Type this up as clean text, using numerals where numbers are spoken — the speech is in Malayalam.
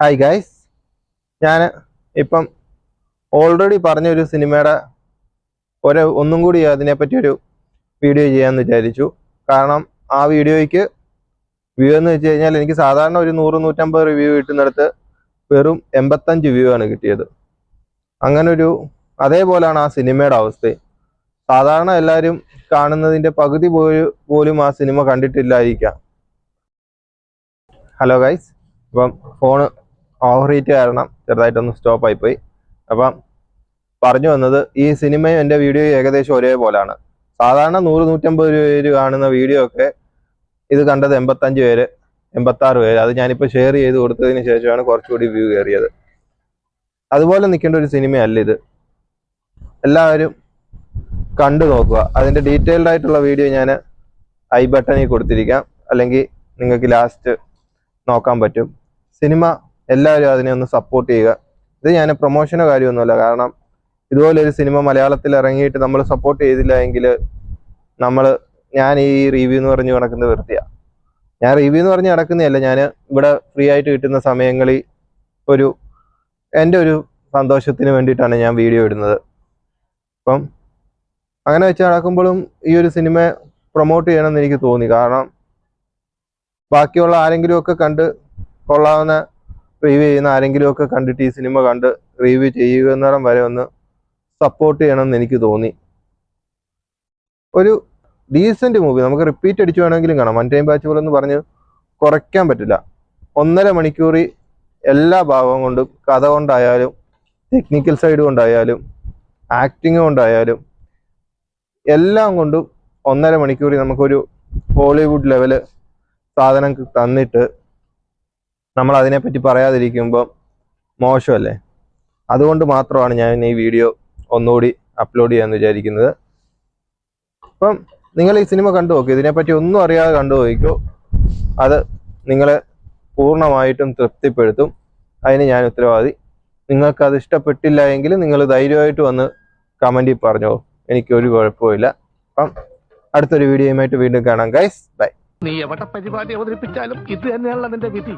ഹായ് ഗൈസ്, ഞാൻ ഇപ്പം ഓൾറെഡി പറഞ്ഞൊരു സിനിമയുടെ ഒന്നും കൂടി അതിനെപ്പറ്റി ഒരു വീഡിയോ ചെയ്യാമെന്ന് വിചാരിച്ചു. കാരണം ആ വീഡിയോയ്ക്ക് വ്യൂ എന്ന് വെച്ച് കഴിഞ്ഞാൽ എനിക്ക് സാധാരണ ഒരു 100-150 റിവ്യൂ കിട്ടുന്നിടത്ത് വെറും 85 വ്യൂ ആണ് കിട്ടിയത്. അതേപോലെയാണ് ആ സിനിമയുടെ അവസ്ഥ. സാധാരണ എല്ലാവരും കാണുന്നതിൻ്റെ പകുതി പോലും ആ സിനിമ കണ്ടിട്ടില്ലായിരിക്കാം. ഹലോ ഗൈസ്, ഇപ്പം ഫോണ് ഓവർ ഹീറ്റ് കാരണം ചെറുതായിട്ടൊന്ന് സ്റ്റോപ്പ് ആയിപ്പോയി. അപ്പം പറഞ്ഞു വന്നത്, ഈ സിനിമയും എൻ്റെ വീഡിയോയും ഏകദേശം ഒരേപോലെയാണ്. സാധാരണ 100-150 പേര് കാണുന്ന വീഡിയോ ഒക്കെ ഇത് കണ്ടത് 85 പേര്, 86 പേര്. അത് ഞാനിപ്പോൾ ഷെയർ ചെയ്ത് കൊടുത്തതിന് ശേഷമാണ് കുറച്ചുകൂടി വ്യൂ കയറിയത്. അതുപോലെ നിൽക്കേണ്ട ഒരു സിനിമയല്ല ഇത്. എല്ലാവരും കണ്ടു നോക്കുക. അതിൻ്റെ ഡീറ്റെയിൽഡ് ആയിട്ടുള്ള വീഡിയോ ഞാൻ ഐ ബട്ടണിൽ കൊടുത്തിരിക്കാം, അല്ലെങ്കിൽ നിങ്ങൾക്ക് ലാസ്റ്റ് നോക്കാൻ പറ്റും. സിനിമ എല്ലാവരും അതിനെ ഒന്ന് സപ്പോർട്ട് ചെയ്യുക. ഇത് ഞാൻ പ്രൊമോഷനോ കാര്യമൊന്നുമല്ല. കാരണം ഇതുപോലൊരു സിനിമ മലയാളത്തിൽ ഇറങ്ങിയിട്ട് നമ്മൾ സപ്പോർട്ട് ചെയ്തില്ല എങ്കിൽ ഞാൻ ഈ റിവ്യൂ എന്ന് പറഞ്ഞ് നടക്കുന്നത് വൃത്തിയാണ്. ഞാൻ റിവ്യൂ എന്ന് പറഞ്ഞ് നടക്കുന്നതല്ല, ഞാൻ ഇവിടെ ഫ്രീ ആയിട്ട് കിട്ടുന്ന സമയങ്ങളിൽ എൻ്റെ ഒരു സന്തോഷത്തിന് വേണ്ടിയിട്ടാണ് ഞാൻ വീഡിയോ ഇടുന്നത്. അപ്പം അങ്ങനെ വെച്ച് നടക്കുമ്പോഴും ഈ ഒരു സിനിമ പ്രൊമോട്ട് ചെയ്യണമെന്ന് എനിക്ക് തോന്നി. കാരണം ബാക്കിയുള്ള ആരെങ്കിലുമൊക്കെ കണ്ട് കൊള്ളാവുന്ന റിവ്യൂ ചെയ്യുന്ന ആരെങ്കിലുമൊക്കെ കണ്ടിട്ട് ഈ സിനിമ കണ്ട് റിവ്യൂ ചെയ്യുന്നിടം വരെ ഒന്ന് സപ്പോർട്ട് ചെയ്യണമെന്ന് എനിക്ക് തോന്നി. ഒരു ഡീസൻറ്റ് മൂവി നമുക്ക് റിപ്പീറ്റ് അടിച്ചു വേണമെങ്കിലും കാണാം. വൺ ടൈം വാച്ചബിൾ എന്ന് പറഞ്ഞ് കുറയ്ക്കാൻ പറ്റില്ല. 1.5 മണിക്കൂർ എല്ലാ ഭാഗവും കൊണ്ടും, കഥ കൊണ്ടായാലും ടെക്നിക്കൽ സൈഡ് കൊണ്ടായാലും ആക്ടിങ് കൊണ്ടായാലും എല്ലാം കൊണ്ടും 1.5 മണിക്കൂർ നമുക്കൊരു ഹോളിവുഡ് ലെവല് സാധനം തന്നിട്ട് നമ്മൾ അതിനെപ്പറ്റി പറയാതിരിക്കുമ്പോൾ മോശമല്ലേ? അതുകൊണ്ട് മാത്രമാണ് ഞാൻ ഈ വീഡിയോ ഒന്നുകൂടി അപ്ലോഡ് ചെയ്യാമെന്ന് വിചാരിക്കുന്നത്. അപ്പം നിങ്ങൾ ഈ സിനിമ കണ്ടു നോക്കൂ. ഇതിനെപ്പറ്റി ഒന്നും അറിയാതെ കണ്ടു നോക്കിക്കോ. അത് നിങ്ങളെ പൂർണ്ണമായിട്ടും തൃപ്തിപ്പെടുത്തും. അതിന് ഞാൻ ഉത്തരവാദി. നിങ്ങൾക്കത് ഇഷ്ടപ്പെട്ടില്ല എങ്കിൽ നിങ്ങൾ ധൈര്യമായിട്ട് വന്ന് കമൻറ്റിൽ പറഞ്ഞോ, എനിക്കൊരു കുഴപ്പമില്ല. അപ്പം അടുത്തൊരു വീഡിയോയുമായിട്ട് വീണ്ടും കാണാം ഗൈസ്. ബൈ. നീ എവിടെ പരിപാടി അവതരിപ്പിച്ചാലും ഇത് തന്നെയാണല്ലോ നിന്റെ വിധി.